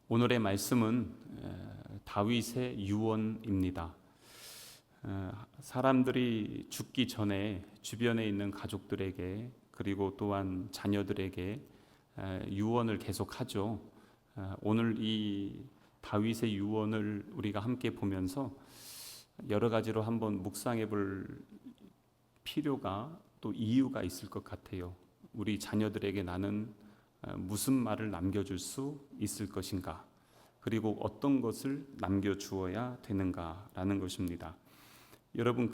오늘의 말씀은 다윗의 유언입니다. 사람들이 죽기 전에 주변에 있는 가족들에게 그리고 또한 자녀들에게 유언을 계속하죠. 오늘 이 다윗의 유언을 우리가 함께 보면서 여러 가지로 한번 묵상해 볼 필요가 또 이유가 있을 것 같아요. 우리 자녀들에게 나는 무슨 말을 남겨줄 수 있을 것인가, 그리고 어떤 것을 남겨주어야 되는가라는 것입니다. 여러분,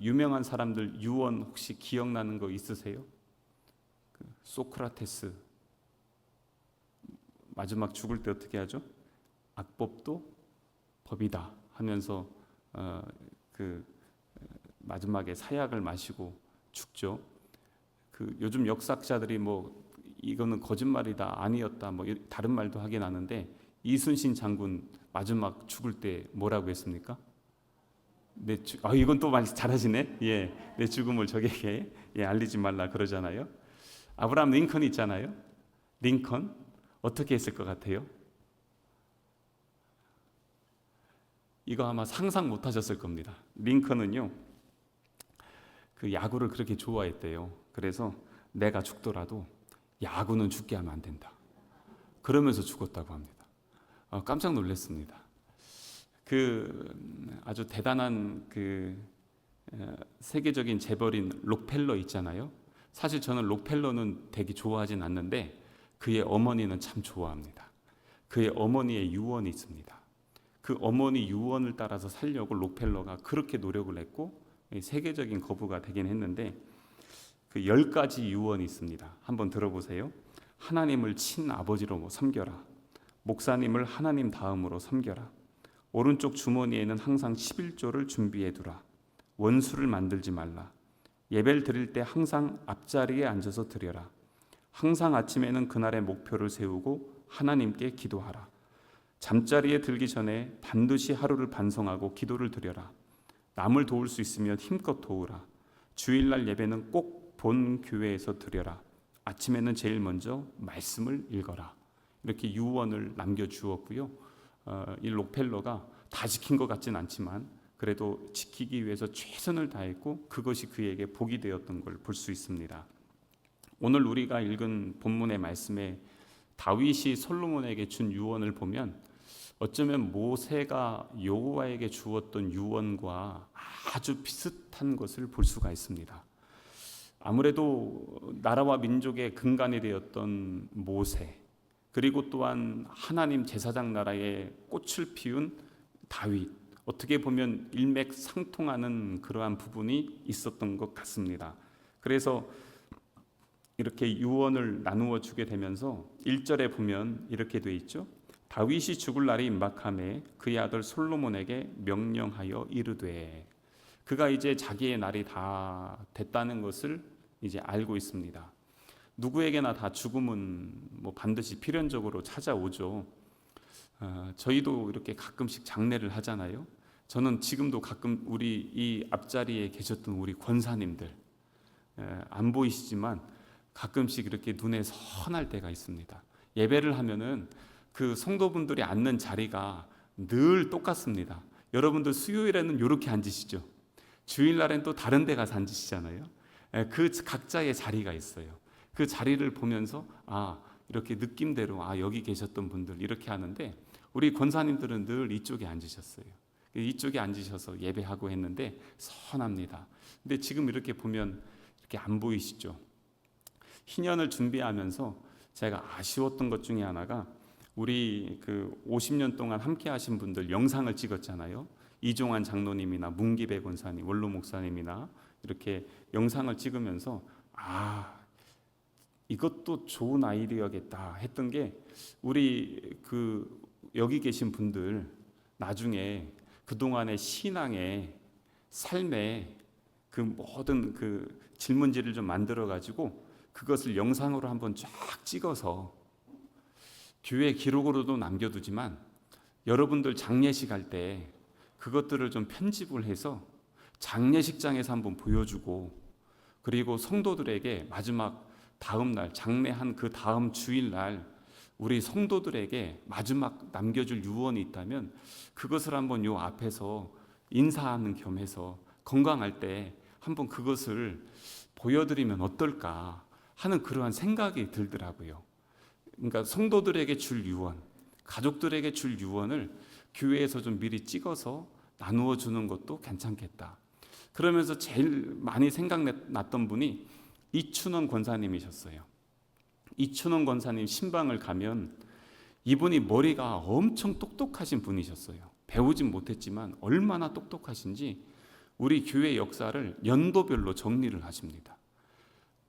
유명한 사람들 유언 혹시 기억나는 거 있으세요? 소크라테스 마지막 죽을 때 어떻게 하죠? 악법도 법이다 하면서 마지막에 사약을 마시고 죽죠. 요즘 역사학자들이 이거는 거짓말이다, 아니었다, 다른 말도 하긴 하는데, 이순신 장군 마지막 죽을 때 뭐라고 했습니까? 이건 또 말 잘하시네. 내 죽음을 적에게 알리지 말라 그러잖아요. 아브라함 링컨 있잖아요. 링컨 어떻게 했을 것 같아요? 이거 아마 상상 못 하셨을 겁니다. 링컨은요, 야구를 그렇게 좋아했대요. 그래서 내가 죽더라도 야구는 죽게 하면 안 된다, 그러면서 죽었다고 합니다. 깜짝 놀랐습니다. 아주 대단한 세계적인 재벌인 록펠러 있잖아요. 사실 저는 록펠러는 되게 좋아하진 않는데 그의 어머니는 참 좋아합니다. 그의 어머니의 유언이 있습니다. 그 어머니 유언을 따라서 살려고 록펠러가 그렇게 노력을 했고 세계적인 거부가 되긴 했는데, 10가지 유언이 있습니다. 한번 들어보세요. 하나님을 친아버지로 섬겨라. 목사님을 하나님 다음으로 섬겨라. 오른쪽 주머니에는 항상 11조를 준비해 두라. 원수를 만들지 말라. 예배를 드릴 때 항상 앞자리에 앉아서 드려라. 항상 아침에는 그날의 목표를 세우고 하나님께 기도하라. 잠자리에 들기 전에 반드시 하루를 반성하고 기도를 드려라. 남을 도울 수 있으면 힘껏 도우라. 주일날 예배는 꼭 본 교회에서 드려라. 아침에는 제일 먼저 말씀을 읽어라. 이렇게 유언을 남겨주었고요. 이 록펠러가 다 지킨 것 같진 않지만 그래도 지키기 위해서 최선을 다했고 그것이 그에게 복이 되었던 걸 볼 수 있습니다. 오늘 우리가 읽은 본문의 말씀에 다윗이 솔로몬에게 준 유언을 보면 어쩌면 모세가 여호와에게 주었던 유언과 아주 비슷한 것을 볼 수가 있습니다. 아무래도 나라와 민족의 근간이 되었던 모세, 그리고 또한 하나님 제사장 나라에 꽃을 피운 다윗, 어떻게 보면 일맥상통하는 그러한 부분이 있었던 것 같습니다. 그래서 이렇게 유언을 나누어 주게 되면서 1절에 보면 이렇게 돼 있죠. 다윗이 죽을 날이 임박하매 그의 아들 솔로몬에게 명령하여 이르되, 그가 이제 자기의 날이 다 됐다는 것을 이제 알고 있습니다. 누구에게나 다 죽음은 반드시 필연적으로 찾아오죠. 저희도 이렇게 가끔씩 장례를 하잖아요. 저는 지금도 가끔 우리 이 앞자리에 계셨던 우리 권사님들, 안 보이시지만 가끔씩 이렇게 눈에 선할 때가 있습니다. 예배를 하면은 그 성도분들이 앉는 자리가 늘 똑같습니다. 여러분들 수요일에는 이렇게 앉으시죠. 주일날엔 또 다른 데 가서 앉으시잖아요. 그 각자의 자리가 있어요. 그 자리를 보면서 이렇게 느낌대로 여기 계셨던 분들 이렇게 하는데, 우리 권사님들은 늘 이쪽에 앉으셨어요. 이쪽에 앉으셔서 예배하고 했는데 선합니다. 근데 지금 이렇게 보면 이렇게 안 보이시죠? 희년을 준비하면서 제가 아쉬웠던 것 중에 하나가, 우리 50년 동안 함께 하신 분들 영상을 찍었잖아요. 이종환 장로님이나 문기배 권사님, 원로 목사님이나 이렇게 영상을 찍으면서 이것도 좋은 아이디어겠다 했던 게, 우리 여기 계신 분들 나중에 그동안의 신앙의 삶의 모든 질문지를 좀 만들어 가지고 그것을 영상으로 한번 쫙 찍어서 교회 기록으로도 남겨두지만 여러분들 장례식 할 때 그것들을 좀 편집을 해서 장례식장에서 한번 보여주고, 그리고 성도들에게 마지막 다음 날 장례한 그 다음 주일날 우리 성도들에게 마지막 남겨줄 유언이 있다면 그것을 한번 요 앞에서 인사하는 겸해서 건강할 때 한번 그것을 보여드리면 어떨까 하는 그러한 생각이 들더라고요. 그러니까 성도들에게 줄 유언, 가족들에게 줄 유언을 교회에서 좀 미리 찍어서 나누어 주는 것도 괜찮겠다. 그러면서 제일 많이 생각났던 분이 이춘원 권사님이셨어요. 이춘원 권사님 신방을 가면 이분이 머리가 엄청 똑똑하신 분이셨어요. 배우진 못했지만 얼마나 똑똑하신지 우리 교회 역사를 연도별로 정리를 하십니다.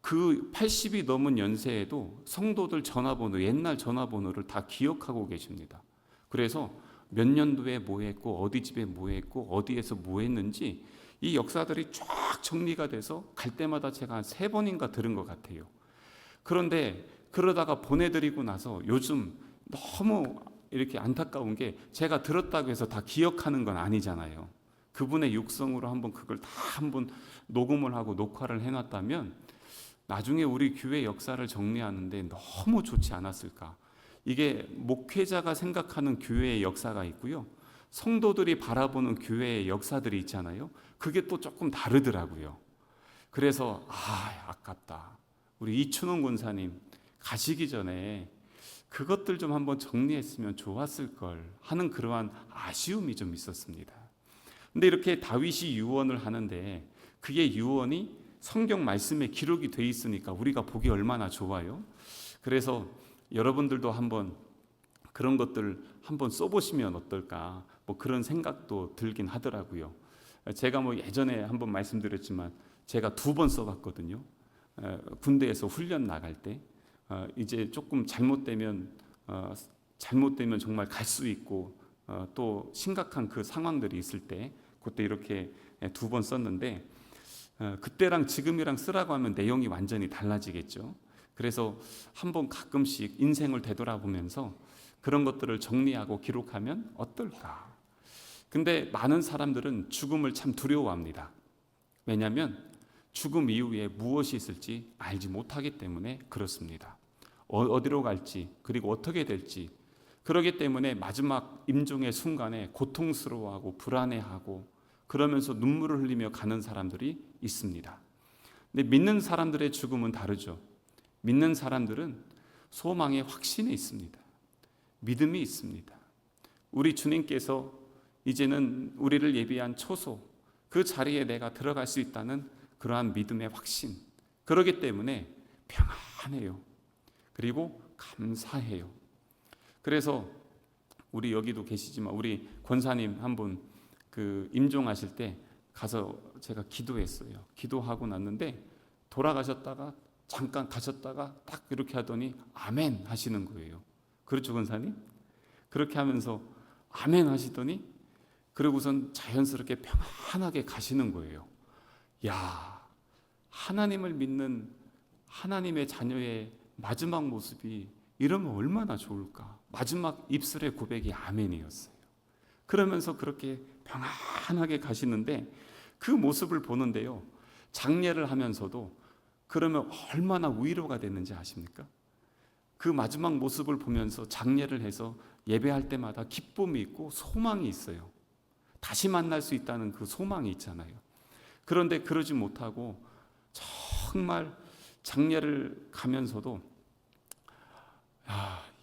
그 80이 넘은 연세에도 성도들 전화번호, 옛날 전화번호를 다 기억하고 계십니다. 그래서 몇 년도에 뭐 했고 어디 집에 뭐 했고 어디에서 뭐 했는지 이 역사들이 쫙 정리가 돼서 갈 때마다 제가 한 3번인가 들은 것 같아요. 그런데 그러다가 보내드리고 나서 요즘 너무 이렇게 안타까운 게 제가 들었다고 해서 다 기억하는 건 아니잖아요. 그분의 육성으로 한번 그걸 다 한번 녹음을 하고 녹화를 해놨다면 나중에 우리 교회 역사를 정리하는데 너무 좋지 않았을까. 이게 목회자가 생각하는 교회의 역사가 있고요, 성도들이 바라보는 교회의 역사들이 있잖아요. 그게 또 조금 다르더라고요. 그래서 아깝다. 우리 이춘원 권사님 가시기 전에 그것들 좀 한번 정리했으면 좋았을 걸 하는 그러한 아쉬움이 좀 있었습니다. 근데 이렇게 다윗이 유언을 하는데 그게 유언이 성경 말씀에 기록이 돼 있으니까 우리가 보기 얼마나 좋아요. 그래서 여러분들도 한번 그런 것들 한번 써보시면 어떨까, 뭐 그런 생각도 들긴 하더라고요. 제가 뭐 예전에 한번 말씀드렸지만 제가 2번 써봤거든요. 군대에서 훈련 나갈 때 이제 조금 잘못되면 정말 갈 수 있고 또 심각한 그 상황들이 있을 때 그때 이렇게 2번 썼는데 그때랑 지금이랑 쓰라고 하면 내용이 완전히 달라지겠죠. 그래서 한번 가끔씩 인생을 되돌아보면서 그런 것들을 정리하고 기록하면 어떨까. 근데 많은 사람들은 죽음을 참 두려워합니다. 왜냐하면 죽음 이후에 무엇이 있을지 알지 못하기 때문에 그렇습니다. 어디로 갈지 그리고 어떻게 될지, 그러기 때문에 마지막 임종의 순간에 고통스러워하고 불안해하고 그러면서 눈물을 흘리며 가는 사람들이 있습니다. 근데 믿는 사람들의 죽음은 다르죠. 믿는 사람들은 소망의 확신이 있습니다. 믿음이 있습니다. 우리 주님께서 이제는 우리를 예비한 초소, 그 자리에 내가 들어갈 수 있다는 그러한 믿음의 확신, 그러기 때문에 평안해요. 그리고 감사해요. 그래서 우리 여기도 계시지만 우리 권사님 한 분 그 임종하실 때 가서 제가 기도했어요. 기도하고 났는데 돌아가셨다가 잠깐 가셨다가 딱 이렇게 하더니 아멘 하시는 거예요. 그렇죠, 권사님? 그렇게 하면서 아멘 하시더니 그러고선 자연스럽게 평안하게 가시는 거예요. 야, 하나님을 믿는 하나님의 자녀의 마지막 모습이 이러면 얼마나 좋을까. 마지막 입술의 고백이 아멘이었어요. 그러면서 그렇게 평안하게 가시는데 그 모습을 보는데요, 장례를 하면서도 그러면 얼마나 위로가 됐는지 아십니까? 그 마지막 모습을 보면서 장례를 해서 예배할 때마다 기쁨이 있고 소망이 있어요. 다시 만날 수 있다는 그 소망이 있잖아요. 그런데 그러지 못하고 정말 장례를 가면서도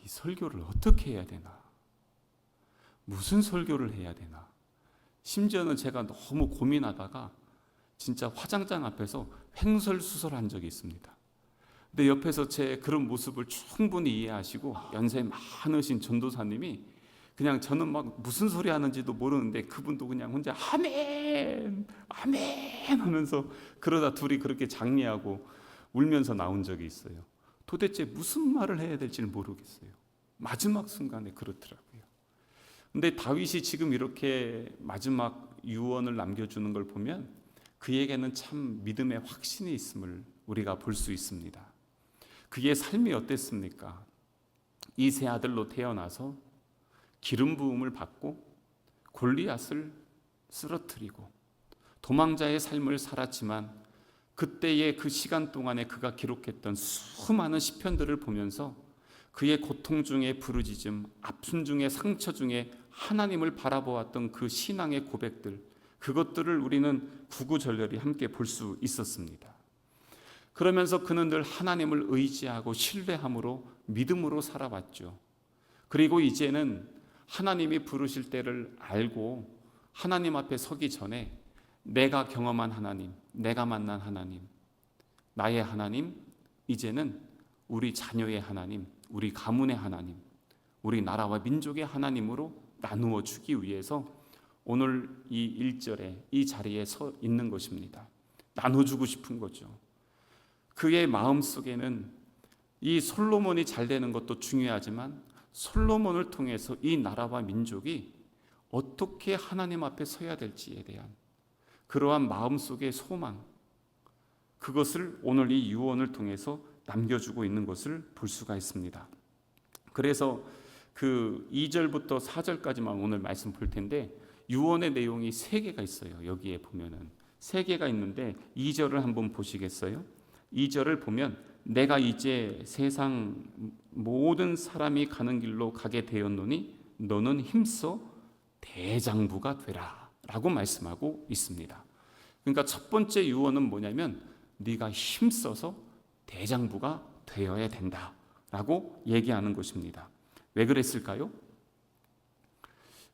이 설교를 어떻게 해야 되나, 무슨 설교를 해야 되나, 심지어는 제가 너무 고민하다가 진짜 화장장 앞에서 횡설수설한 적이 있습니다. 근데 옆에서 제 그런 모습을 충분히 이해하시고 연세 많으신 전도사님이 그냥 저는 막 무슨 소리 하는지도 모르는데 그분도 그냥 혼자 아멘 아멘 하면서 그러다 둘이 그렇게 장례하고 울면서 나온 적이 있어요. 도대체 무슨 말을 해야 될지를 모르겠어요. 마지막 순간에 그렇더라고요. 근데 다윗이 지금 이렇게 마지막 유언을 남겨주는 걸 보면 그에게는 참 믿음의 확신이 있음을 우리가 볼 수 있습니다. 그의 삶이 어땠습니까? 이 세 아들로 태어나서 기름 부음을 받고 골리앗을 쓰러뜨리고 도망자의 삶을 살았지만 그때의 그 시간 동안에 그가 기록했던 수많은 시편들을 보면서 그의 고통 중에 부르짖음, 아픔 중에 상처 중에 하나님을 바라보았던 그 신앙의 고백들, 그것들을 우리는 구구절절히 함께 볼 수 있었습니다. 그러면서 그는 늘 하나님을 의지하고 신뢰함으로 믿음으로 살아왔죠. 그리고 이제는 하나님이 부르실 때를 알고 하나님 앞에 서기 전에 내가 경험한 하나님, 내가 만난 하나님, 나의 하나님, 이제는 우리 자녀의 하나님, 우리 가문의 하나님, 우리 나라와 민족의 하나님으로 나누어 주기 위해서 오늘 이 1절에 이 자리에 서 있는 것입니다. 나눠주고 싶은 거죠. 그의 마음속에는 이 솔로몬이 잘 되는 것도 중요하지만 솔로몬을 통해서 이 나라와 민족이 어떻게 하나님 앞에 서야 될지에 대한 그러한 마음속의 소망, 그것을 오늘 이 유언을 통해서 남겨주고 있는 것을 볼 수가 있습니다. 그래서 그 2절부터 4절까지만 오늘 말씀 볼 텐데 유언의 내용이 3개가 있어요. 여기에 보면은 3개가 있는데 2절을 한번 보시겠어요? 2절을 보면 내가 이제 세상 모든 사람이 가는 길로 가게 되었노니 너는 힘써 대장부가 되라 라고 말씀하고 있습니다. 그러니까 첫 번째 유언은 뭐냐면 네가 힘써서 대장부가 되어야 된다 라고 얘기하는 것입니다. 왜 그랬을까요?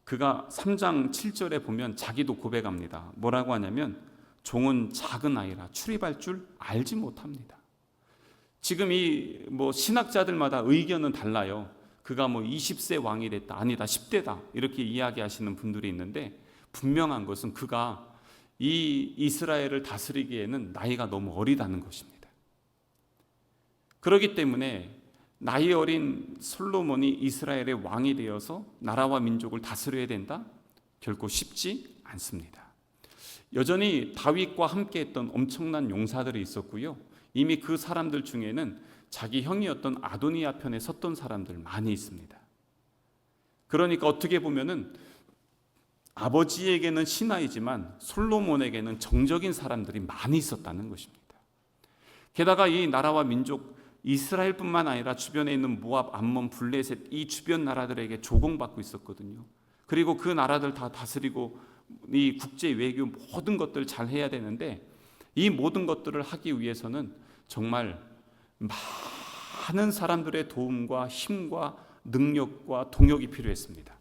그가 3장 7절에 보면 자기도 고백합니다. 뭐라고 하냐면 종은 작은 아이라 출입할 줄 알지 못합니다. 지금 이 신학자들마다 의견은 달라요. 그가 20세 왕이 됐다, 아니다 10대다 이렇게 이야기하시는 분들이 있는데 분명한 것은 그가 이 이스라엘을 다스리기에는 나이가 너무 어리다는 것입니다. 그렇기 때문에 나이 어린 솔로몬이 이스라엘의 왕이 되어서 나라와 민족을 다스려야 된다? 결코 쉽지 않습니다. 여전히 다윗과 함께했던 엄청난 용사들이 있었고요. 이미 그 사람들 중에는 자기 형이었던 아도니아 편에 섰던 사람들 많이 있습니다. 그러니까 어떻게 보면은 아버지에게는 신하이지만 솔로몬에게는 정적인 사람들이 많이 있었다는 것입니다. 게다가 이 나라와 민족 이스라엘뿐만 아니라 주변에 있는 모압, 암몬, 블레셋 이 주변 나라들에게 조공받고 있었거든요. 그리고 그 나라들 다 다스리고 이 국제 외교 모든 것들을 잘 해야 되는데 이 모든 것들을 하기 위해서는 정말 많은 사람들의 도움과 힘과 능력과 동역이 필요했습니다.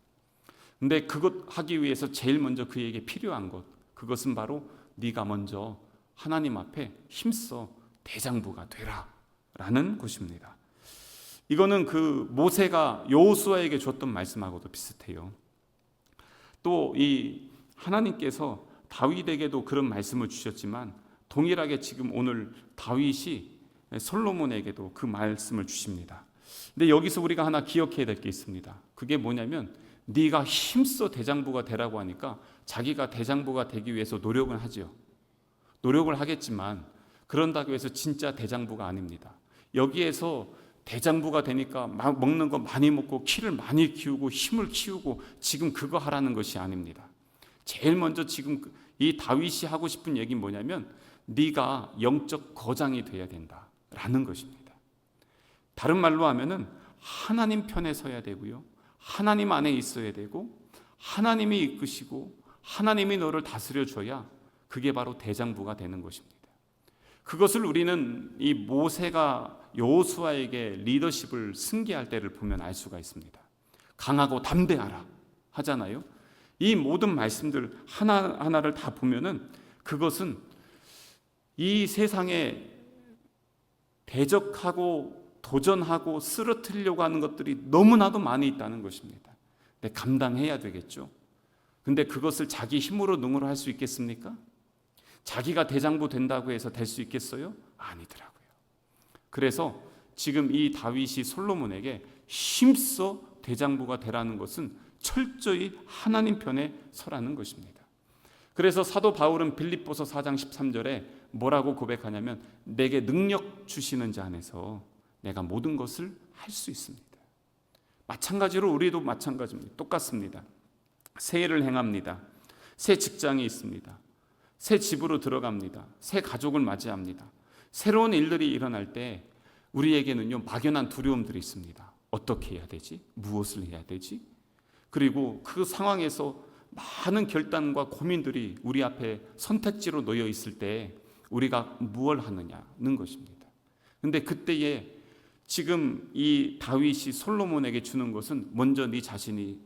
근데 그것 하기 위해서 제일 먼저 그에게 필요한 것, 그것은 바로 네가 먼저 하나님 앞에 힘써 대장부가 되라 라는 것입니다. 이거는 그 모세가 여호수아에게 줬던 말씀하고도 비슷해요. 또 이 하나님께서 다윗에게도 그런 말씀을 주셨지만 동일하게 지금 오늘 다윗이 솔로몬에게도 그 말씀을 주십니다. 근데 여기서 우리가 하나 기억해야 될 게 있습니다. 그게 뭐냐면 네가 힘써 대장부가 되라고 하니까 자기가 대장부가 되기 위해서 노력은 하죠. 노력을 하겠지만 그런다고 해서 진짜 대장부가 아닙니다. 여기에서 대장부가 되니까 먹는 거 많이 먹고 키를 많이 키우고 힘을 키우고 지금 그거 하라는 것이 아닙니다. 제일 먼저 지금 이 다윗이 하고 싶은 얘기는 뭐냐면 네가 영적 거장이 돼야 된다라는 것입니다. 다른 말로 하면은 하나님 편에 서야 되고요. 하나님 안에 있어야 되고 하나님이 이끄시고 하나님이 너를 다스려 줘야 그게 바로 대장부가 되는 것입니다. 그것을 우리는 이 모세가 여호수아에게 리더십을 승계할 때를 보면 알 수가 있습니다. 강하고 담대하라 하잖아요. 이 모든 말씀들 하나하나를 다 보면은 그것은 이 세상에 대적하고 도전하고 쓰러뜨리려고 하는 것들이 너무나도 많이 있다는 것입니다. 근데 감당해야 되겠죠. 근데 그것을 자기 힘으로 능으로 할 수 있겠습니까? 자기가 대장부 된다고 해서 될 수 있겠어요? 아니더라고요. 그래서 지금 이 다윗이 솔로몬에게 힘써 대장부가 되라는 것은 철저히 하나님 편에 서라는 것입니다. 그래서 사도 바울은 빌립보서 4장 13절에 뭐라고 고백하냐면 내게 능력 주시는 자 안에서 내가 모든 것을 할 수 있습니다. 마찬가지로 우리도 마찬가지입니다. 똑같습니다. 새해를 행합니다. 새 직장이 있습니다. 새 집으로 들어갑니다. 새 가족을 맞이합니다. 새로운 일들이 일어날 때 우리에게는요 막연한 두려움들이 있습니다. 어떻게 해야 되지? 무엇을 해야 되지? 그리고 그 상황에서 많은 결단과 고민들이 우리 앞에 선택지로 놓여 있을 때 우리가 무엇을 하느냐는 것입니다. 근데 그때에 지금 이 다윗이 솔로몬에게 주는 것은 먼저 네 자신이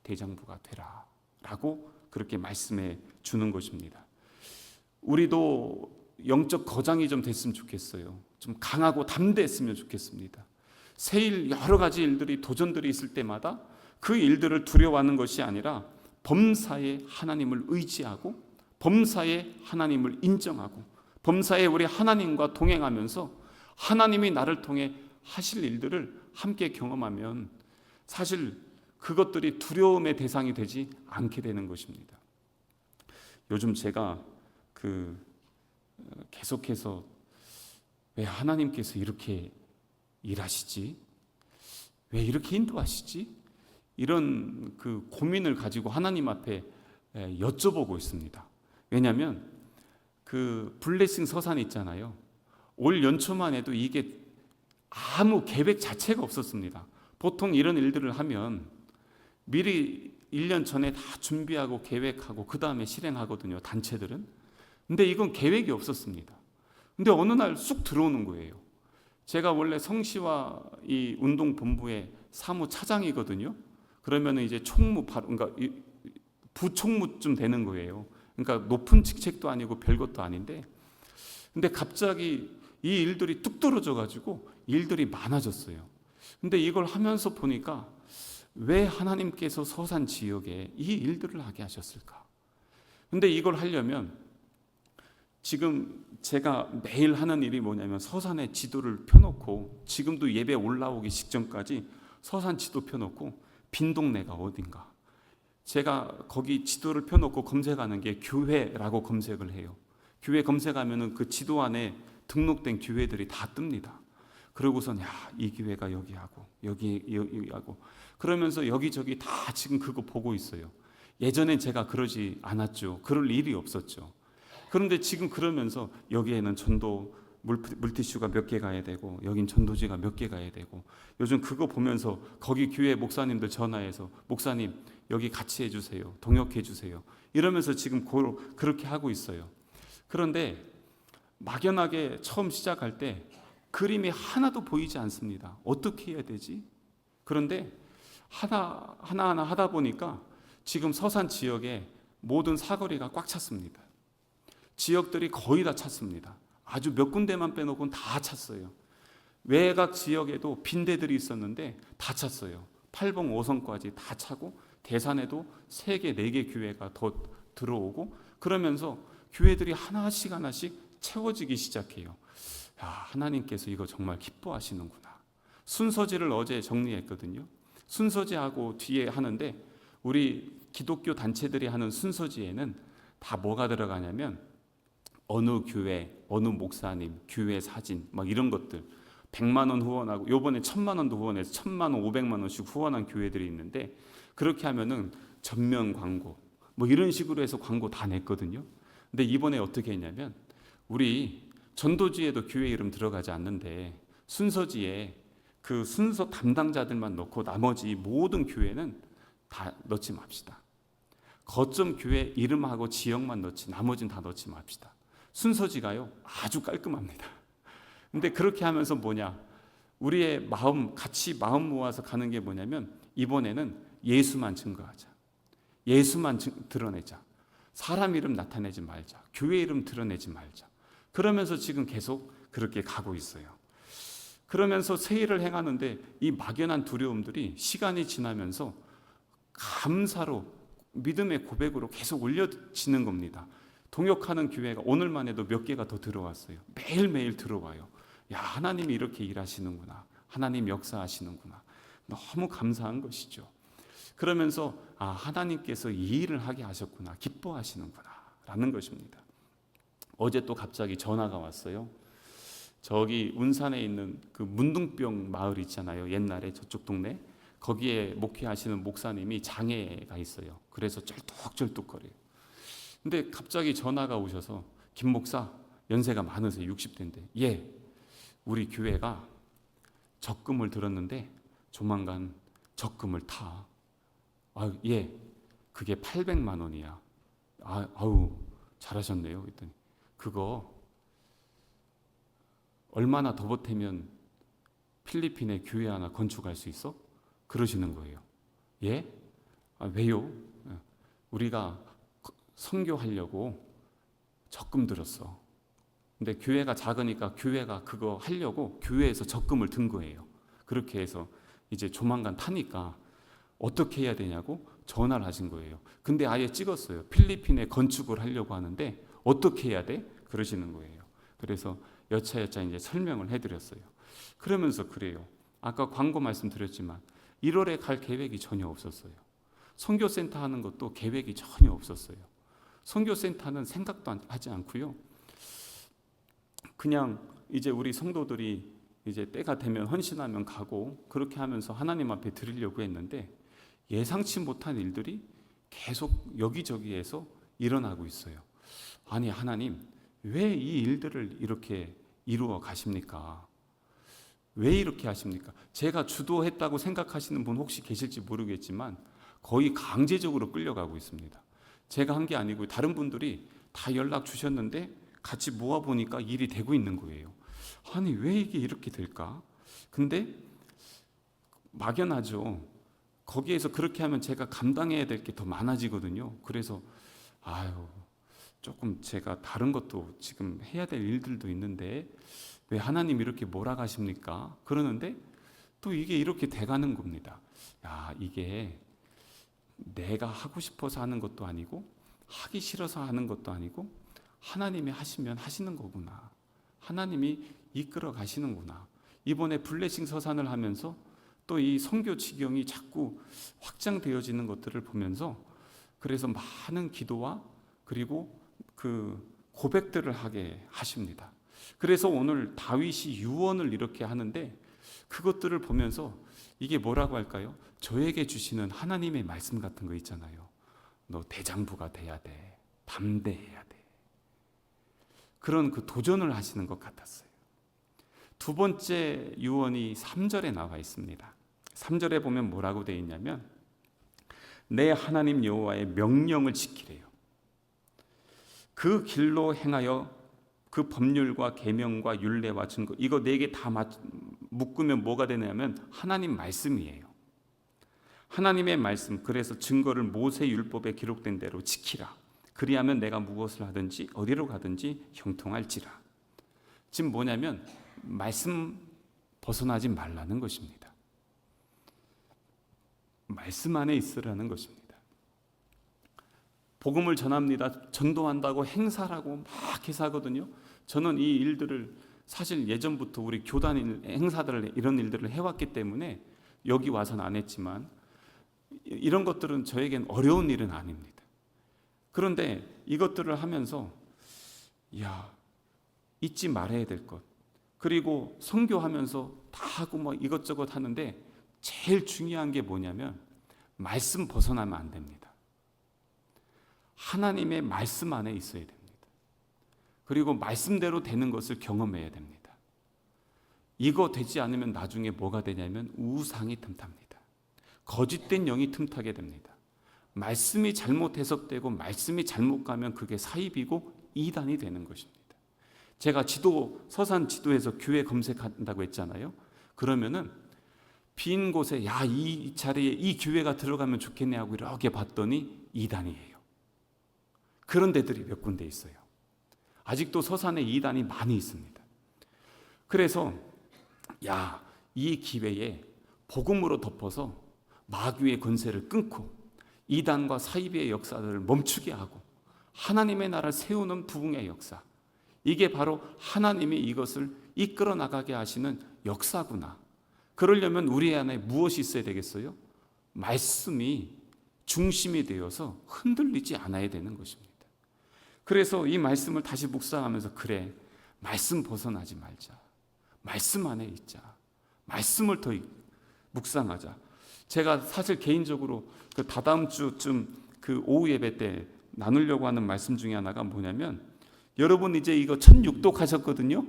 대장부가 되라 라고 그렇게 말씀해 주는 것입니다. 우리도 영적 거장이 좀 됐으면 좋겠어요. 좀 강하고 담대했으면 좋겠습니다. 새일 여러 가지 일들이 도전들이 있을 때마다 그 일들을 두려워하는 것이 아니라 범사에 하나님을 의지하고 범사에 하나님을 인정하고 범사에 우리 하나님과 동행하면서 하나님이 나를 통해 하실 일들을 함께 경험하면 사실 그것들이 두려움의 대상이 되지 않게 되는 것입니다. 요즘 제가 계속해서 왜 하나님께서 이렇게 일하시지? 왜 이렇게 인도하시지? 이런 고민을 가지고 하나님 앞에 여쭤보고 있습니다. 왜냐하면 블레싱 서산 있잖아요. 올 연초만 해도 이게 아무 계획 자체가 없었습니다. 보통 이런 일들을 하면 미리 1년 전에 다 준비하고 계획하고 그 다음에 실행하거든요, 단체들은. 근데 이건 계획이 없었습니다. 근데 어느 날 쑥 들어오는 거예요. 제가 원래 성시와 이 운동본부의 사무차장이거든요. 그러면 이제 그러니까 부총무쯤 되는 거예요. 그러니까 높은 직책도 아니고 별것도 아닌데, 근데 갑자기 이 일들이 뚝 떨어져 가지고 일들이 많아졌어요. 근데 이걸 하면서 보니까 왜 하나님께서 서산 지역에 이 일들을 하게 하셨을까? 근데 이걸 하려면 지금 제가 매일 하는 일이 뭐냐면 서산의 지도를 펴놓고, 지금도 예배 올라오기 직전까지 서산 지도 펴놓고 빈 동네가 어딘가, 제가 거기 지도를 펴놓고 검색하는 게 교회라고 검색을 해요. 교회 검색하면은 그 지도 안에 등록된 교회들이 다 뜹니다. 그러고선 이 교회가 여기하고 여기하고 그러면서 여기저기 다 지금 그거 보고 있어요. 예전엔 제가 그러지 않았죠. 그럴 일이 없었죠. 그런데 지금 그러면서 여기에는 전도 물티슈가 몇 개 가야 되고 여긴 전도지가 몇 개 가야 되고, 요즘 그거 보면서 거기 교회 목사님들 전화해서 목사님 여기 같이 해주세요, 동역해 주세요 이러면서 지금 그렇게 하고 있어요. 그런데 막연하게 처음 시작할 때 그림이 하나도 보이지 않습니다. 어떻게 해야 되지? 그런데 하나하나 하다 보니까 지금 서산 지역에 모든 사거리가 꽉 찼습니다. 지역들이 거의 다 찼습니다. 아주 몇 군데만 빼놓고는 다 찼어요. 외곽 지역에도 빈대들이 있었는데 다 찼어요. 팔봉 5성까지 다 차고 대산에도 3개, 4개 교회가 더 들어오고, 그러면서 교회들이 하나씩 채워지기 시작해요. 하나님께서 이거 정말 기뻐하시는구나. 순서지를 어제 정리했거든요. 순서지하고 뒤에 하는데, 우리 기독교 단체들이 하는 순서지에는 다 뭐가 들어가냐면 어느 교회, 어느 목사님, 교회 사진 막 이런 것들, 100만 원 후원하고 요번에 1000만 원도 후원해서 1000만 원, 500만 원씩 후원한 교회들이 있는데, 그렇게 하면은 전면 광고 뭐 이런 식으로 해서 광고 다 냈거든요. 근데 이번에 어떻게 했냐면, 우리 전도지에도 교회 이름 들어가지 않는데 순서지에 그 순서 담당자들만 넣고 나머지 모든 교회는 다 넣지 맙시다. 거점 교회 이름하고 지역만 넣지 나머지는 다 넣지 맙시다. 순서지가요 아주 깔끔합니다. 근데 그렇게 하면서 우리의 마음, 같이 마음 모아서 가는 게 뭐냐면, 이번에는 예수만 증거하자, 예수만 드러내자, 사람 이름 나타내지 말자, 교회 이름 드러내지 말자. 그러면서 지금 계속 그렇게 가고 있어요. 그러면서 세일을 행하는데 이 막연한 두려움들이 시간이 지나면서 감사로, 믿음의 고백으로 계속 올려지는 겁니다. 동역하는 교회가 오늘만 해도 몇 개가 더 들어왔어요. 매일매일 들어와요. 하나님이 이렇게 일하시는구나, 하나님 역사하시는구나, 너무 감사한 것이죠. 그러면서 하나님께서 이 일을 하게 하셨구나, 기뻐하시는구나 라는 것입니다. 어제 또 갑자기 전화가 왔어요. 저기 운산에 있는 그 문둥병 마을 있잖아요. 옛날에 저쪽 동네, 거기에 목회하시는 목사님이 장애가 있어요. 그래서 쩔뚝쩔뚝거려요. 근데 갑자기 전화가 오셔서, 김 목사 연세가 많으세요. 60대인데 우리 교회가 적금을 들었는데 조만간 적금을 타. 예, 그게 800만 원이야. 아우 잘하셨네요. 그랬더니 그거 얼마나 더 보태면 필리핀에 교회 하나 건축할 수 있어? 그러시는 거예요. 예? 왜요? 우리가 선교하려고 적금 들었어. 근데 교회가 작으니까 교회가 그거 하려고 교회에서 적금을 든 거예요. 그렇게 해서 이제 조만간 타니까 어떻게 해야 되냐고 전화를 하신 거예요. 근데 아예 찍었어요. 필리핀에 건축을 하려고 하는데 어떻게 해야 돼? 그러시는 거예요. 그래서 여차여차 이제 설명을 해드렸어요. 그러면서 그래요. 아까 광고 말씀드렸지만 1월에 갈 계획이 전혀 없었어요. 선교센터 하는 것도 계획이 전혀 없었어요. 선교센터는 생각도 하지 않고요. 그냥 이제 우리 성도들이 이제 때가 되면 헌신하면 가고 그렇게 하면서 하나님 앞에 드리려고 했는데 예상치 못한 일들이 계속 여기저기에서 일어나고 있어요. 아니 하나님 왜 이 일들을 이렇게 이루어 가십니까? 왜 이렇게 하십니까? 제가 주도했다고 생각하시는 분 혹시 계실지 모르겠지만 거의 강제적으로 끌려가고 있습니다. 제가 한 게 아니고 다른 분들이 다 연락 주셨는데 같이 모아보니까 일이 되고 있는 거예요. 아니 왜 이게 이렇게 될까? 근데 막연하죠. 거기에서 그렇게 하면 제가 감당해야 될 게 더 많아지거든요. 그래서 조금 제가 다른 것도 지금 해야 될 일들도 있는데 왜 하나님 이렇게 몰아가십니까? 그러는데 또 이게 이렇게 돼가는 겁니다. 이게 내가 하고 싶어서 하는 것도 아니고 하기 싫어서 하는 것도 아니고 하나님이 하시면 하시는 거구나. 하나님이 이끌어 가시는구나. 이번에 블레싱 서산을 하면서 또 이 선교 지경이 자꾸 확장되어지는 것들을 보면서 그래서 많은 기도와 그리고 그 고백들을 하게 하십니다. 그래서 오늘 다윗이 유언을 이렇게 하는데 그것들을 보면서 이게 뭐라고 할까요? 저에게 주시는 하나님의 말씀 같은 거 있잖아요. 너 대장부가 돼야 돼. 담대해야 돼. 그런 그 도전을 하시는 것 같았어요. 두 번째 유언이 3절에 나와 있습니다. 3절에 보면 뭐라고 되어 있냐면 내 하나님 여호와의 명령을 지키래요. 그 길로 행하여 그 법률과 계명과 율례와 증거 이거 네 개 다 묶으면 뭐가 되냐면 하나님 말씀이에요. 하나님의 말씀. 그래서 증거를 모세 율법에 기록된 대로 지키라. 그리하면 내가 무엇을 하든지 어디로 가든지 형통할지라. 지금 뭐냐면 말씀 벗어나지 말라는 것입니다. 말씀 안에 있으라는 것입니다. 복음을 전합니다. 전도한다고 행사라고 막 해서 하거든요. 저는 이 일들을 사실 예전부터 우리 교단 행사들을 이런 일들을 해왔기 때문에 여기 와서는 안 했지만 이런 것들은 저에겐 어려운 일은 아닙니다. 그런데 이것들을 하면서 잊지 말아야 될 것 그리고 선교하면서 다 하고 뭐 이것저것 하는데 제일 중요한 게 뭐냐면 말씀 벗어나면 안 됩니다. 하나님의 말씀 안에 있어야 됩니다. 그리고 말씀대로 되는 것을 경험해야 됩니다. 이거 되지 않으면 나중에 뭐가 되냐면 우상이 틈탑니다. 거짓된 영이 틈타게 됩니다. 말씀이 잘못 해석되고 말씀이 잘못 가면 그게 사입이고 이단이 되는 것입니다. 제가 서산 지도에서 교회 검색한다고 했잖아요. 그러면은 빈 곳에 이 자리에 이 교회가 들어가면 좋겠네 하고 이렇게 봤더니 이단이에요. 그런 데들이 몇 군데 있어요. 아직도 서산에 이단이 많이 있습니다. 그래서 이 기회에 복음으로 덮어서 마귀의 권세를 끊고 이단과 사이비의 역사들을 멈추게 하고 하나님의 나라를 세우는 부흥의 역사. 이게 바로 하나님이 이것을 이끌어 나가게 하시는 역사구나. 그러려면 우리 안에 무엇이 있어야 되겠어요? 말씀이 중심이 되어서 흔들리지 않아야 되는 것입니다. 그래서 이 말씀을 다시 묵상하면서 말씀 벗어나지 말자. 말씀 안에 있자. 말씀을 더 묵상하자. 제가 사실 개인적으로 그 다다음 주쯤 그 오후 예배 때 나누려고 하는 말씀 중에 하나가 뭐냐면 여러분 이제 이거 첫 육독하셨거든요.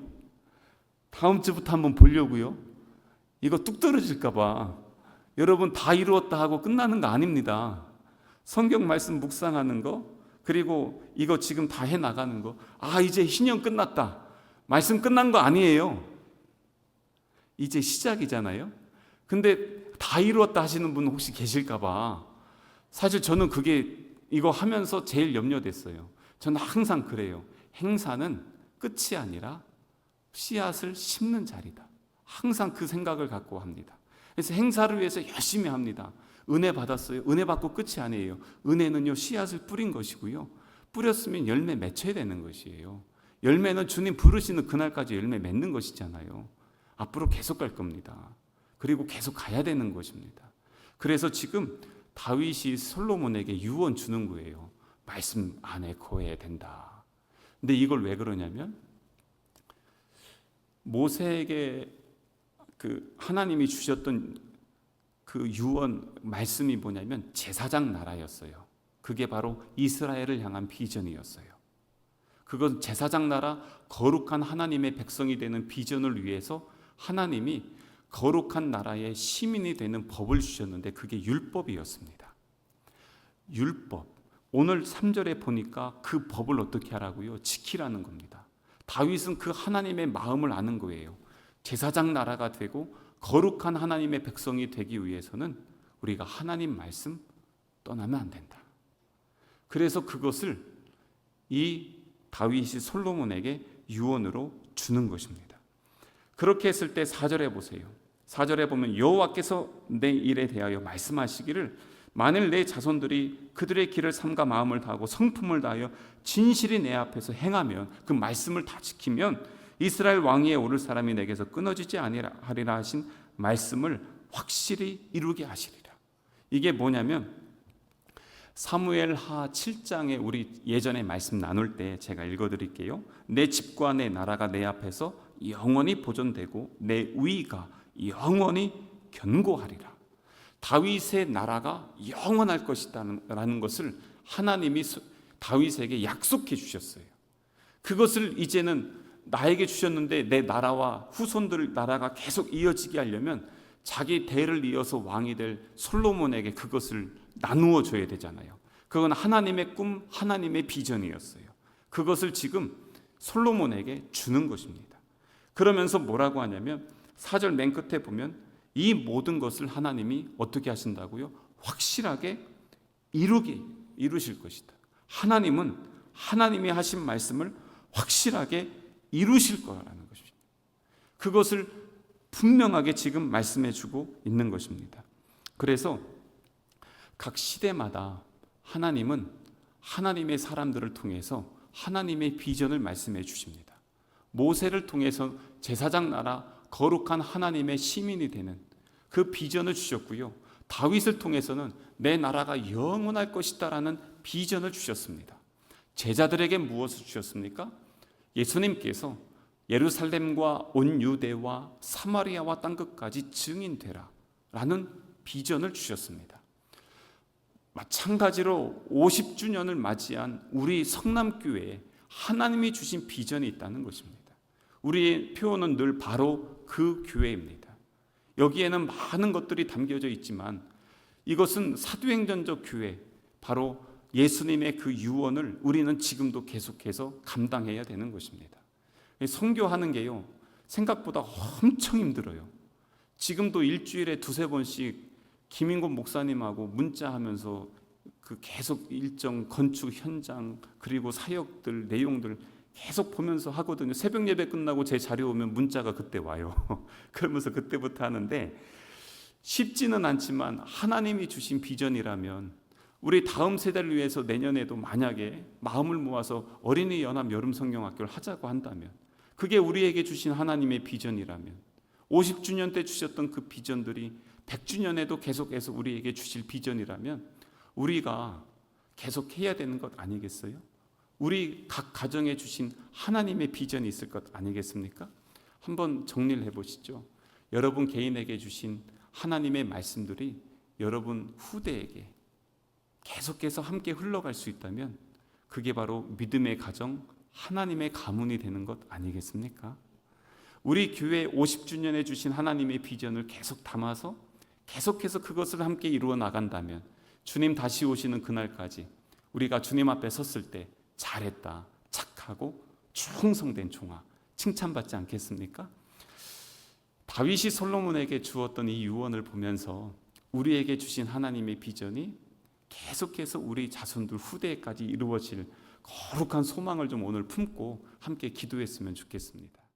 다음 주부터 한번 보려고요. 이거 뚝 떨어질까 봐 여러분 다 이루었다 하고 끝나는 거 아닙니다. 성경 말씀 묵상하는 거, 그리고 이거 지금 다 해나가는 거, 이제 신형 끝났다, 말씀 끝난 거 아니에요. 이제 시작이잖아요. 근데 다 이루었다 하시는 분 혹시 계실까 봐 사실 저는 그게 이거 하면서 제일 염려됐어요. 저는 항상 그래요. 행사는 끝이 아니라 씨앗을 심는 자리다. 항상 그 생각을 갖고 합니다. 그래서 행사를 위해서 열심히 합니다. 은혜 받았어요. 은혜 받고 끝이 아니에요. 은혜는요, 씨앗을 뿌린 것이고요, 뿌렸으면 열매 맺혀야 되는 것이에요. 열매는 주님 부르시는 그날까지 열매 맺는 것이잖아요. 앞으로 계속 갈 겁니다. 그리고 계속 가야 되는 것입니다. 그래서 지금 다윗이 솔로몬에게 유언 주는 거예요. 말씀 안에 거해야 된다. 근데 이걸 왜 그러냐면, 모세에게 그 하나님이 주셨던 그 유언 말씀이 뭐냐면 제사장 나라였어요. 그게 바로 이스라엘을 향한 비전이었어요. 그건 제사장 나라, 거룩한 하나님의 백성이 되는 비전을 위해서 하나님이 거룩한 나라의 시민이 되는 법을 주셨는데, 그게 율법이었습니다. 율법. 오늘 3절에 보니까 그 법을 어떻게 하라고요? 지키라는 겁니다. 다윗은 그 하나님의 마음을 아는 거예요. 제사장 나라가 되고 거룩한 하나님의 백성이 되기 위해서는 우리가 하나님 말씀 떠나면 안 된다. 그래서 그것을 이 다윗이 솔로몬에게 유언으로 주는 것입니다. 그렇게 했을 때 4절에 보세요. 4절에 보면 여호와께서 내 일에 대하여 말씀하시기를, 만일 내 자손들이 그들의 길을 삼가 마음을 다하고 성품을 다하여 진실이 내 앞에서 행하면, 그 말씀을 다 지키면 이스라엘 왕위에 오를 사람이 내게서 끊어지지 아니하리라 하신 말씀을 확실히 이루게 하시리라. 이게 뭐냐면, 사무엘하 7장에 우리 예전에 말씀 나눌 때 제가 읽어드릴게요. 내 집과 내 나라가 내 앞에서 영원히 보존되고 내 의가 영원히 견고하리라. 다윗의 나라가 영원할 것이라는 것을 하나님이 다윗에게 약속해 주셨어요. 그것을 이제는 나에게 주셨는데, 내 나라와 후손들 나라가 계속 이어지게 하려면 자기 대를 이어서 왕이 될 솔로몬에게 그것을 나누어 줘야 되잖아요. 그건 하나님의 꿈, 하나님의 비전이었어요. 그것을 지금 솔로몬에게 주는 것입니다. 그러면서 뭐라고 하냐면, 4절 맨 끝에 보면 이 모든 것을 하나님이 어떻게 하신다고요? 확실하게 이루실 것이다. 하나님은 하나님이 하신 말씀을 확실하게 이루실 거라는 것입니다. 그것을 분명하게 지금 말씀해 주고 있는 것입니다. 그래서 각 시대마다 하나님은 하나님의 사람들을 통해서 하나님의 비전을 말씀해 주십니다. 모세를 통해서 제사장 나라, 거룩한 하나님의 시민이 되는 그 비전을 주셨고요, 다윗을 통해서는 내 나라가 영원할 것이다라는 비전을 주셨습니다. 제자들에게 무엇을 주셨습니까? 예수님께서 예루살렘과 온 유대와 사마리아와 땅끝까지 증인되라 라는 비전을 주셨습니다. 마찬가지로 50주년을 맞이한 우리 성남교회에 하나님이 주신 비전이 있다는 것입니다. 우리의 표현은 늘 바로 그 교회입니다. 여기에는 많은 것들이 담겨져 있지만 이것은 사도행전적 교회, 바로 예수님의 그 유언을 우리는 지금도 계속해서 감당해야 되는 것입니다. 선교하는 게요, 생각보다 엄청 힘들어요. 지금도 일주일에 2-3번씩 김인곤 목사님하고 문자하면서 그 계속 일정 건축 현장, 그리고 사역들 내용들 계속 보면서 하거든요. 새벽 예배 끝나고 제 자료 오면 문자가 그때 와요. 그러면서 그때부터 하는데, 쉽지는 않지만 하나님이 주신 비전이라면 우리 다음 세대를 위해서 내년에도 만약에 마음을 모아서 어린이 연합 여름 성경학교를 하자고 한다면, 그게 우리에게 주신 하나님의 비전이라면, 50주년 때 주셨던 그 비전들이 100주년에도 계속해서 우리에게 주실 비전이라면 우리가 계속 해야 되는 것 아니겠어요? 우리 각 가정에 주신 하나님의 비전이 있을 것 아니겠습니까? 한번 정리를 해보시죠. 여러분 개인에게 주신 하나님의 말씀들이 여러분 후대에게 계속해서 함께 흘러갈 수 있다면 그게 바로 믿음의 가정, 하나님의 가문이 되는 것 아니겠습니까? 우리 교회 50주년에 주신 하나님의 비전을 계속 담아서 계속해서 그것을 함께 이루어 나간다면 주님 다시 오시는 그날까지 우리가 주님 앞에 섰을 때 잘했다, 착하고 충성된 종아 칭찬받지 않겠습니까? 다윗이 솔로몬에게 주었던 이 유언을 보면서 우리에게 주신 하나님의 비전이 계속해서 우리 자손들 후대까지 이루어질 거룩한 소망을 좀 오늘 품고 함께 기도했으면 좋겠습니다.